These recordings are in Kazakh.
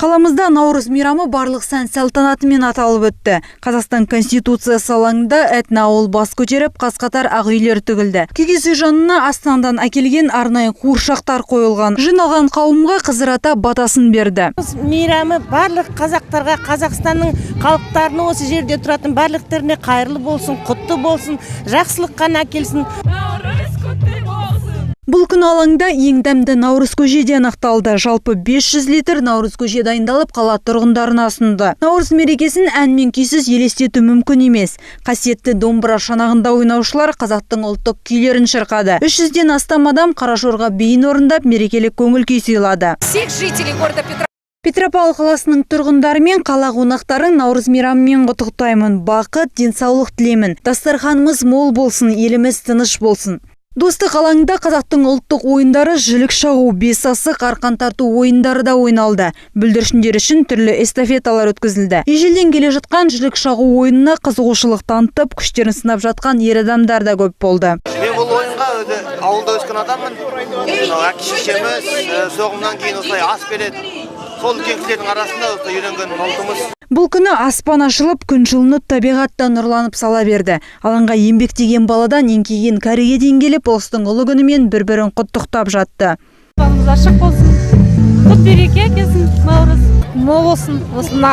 Қаламызда Наурыз мейрамы барлық сән салтанатымен аталып өтті. Қазақстан Конституциясы алаңында этно ауыл бас көтеріп, қаз-қатар ақ үйлер тігілді. Кегесі жанына Астанадан әкелген арнайы қуыршақтар қойылған. Жиналған қауымға Қызыр ата батасын берді. Мейрамы барлық қазақтарға, Қазақстанның халықтарына, осы жерде тұратын барлықтарына қайырлы болсын, құтты болсын, жақсылық қана әкелсін. Бұл күн алаңда ең дәмді наурыз көжеде анықталды. Жалпы 500 литр наурыз көже дайындалып, қала тұрғындарына ұсынды. Наурыз мерекесін әнмен күйсіз елестету мүмкін емес. Қасиетті домбыра шанағында ойнаушылар қазақтың ұлттық күйлерін шырқады. 300-ден астам адам Қарашорға биін орындап, мерекелік көңіл күй сыйлады. Петропавл қаласының тұрғындары мен қала қонақтарын Наурыз мейрамымен құттықтаймын. Бақыт, денсаулық тілеймін. Дастарханымыз мол болсын, еліміз тыныш болсын. Достық алаңында қазақтың ұлттық ойындары жілік шағу, бес асық, арқан тарту ойындары да ойналды. Бүлдіршіндер үшін түрлі эстафеталар өткізілді. Ежелден келе жатқан жілік шағу ойынына қызығушылық танытып, күштерін сынап жатқан ер адамдар да көп болды. Мен бұл ойынға ауылда өскен адаммын. Әке-шешеміз соғымнан кейін осылай ас береді. Сол кеңшілердің арасында үйренген ұлтымыз. Бұл күні аспан ашылып, күн жылынып, табиғатта нұрланып сала берді. Алаңға еңбектеген баладан еңкейген кәріге дейін келіп, ұлыстың ұлы күнімен бір-бірін құттықтап жатты. Аспанымыз ашық болсын, құт береке келсін, наурыз мол болсын,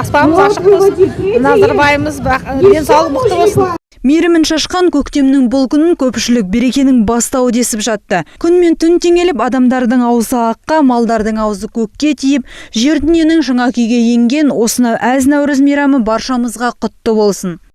аспанымыз ашық болсын, Назарбайымыз денсаулығы мықты болсын. Мейірімін шашқан көктемнің бұл күнін көпшілік берекенің бастауы десіп жатты. Күн мен түн теңеліп, адамдардың аузы аққа, малдардың аузы көкке тиіп, жер дүниенің жаңа күйге енген осынау әз наурыз мейрамы баршамызға құтты болсын.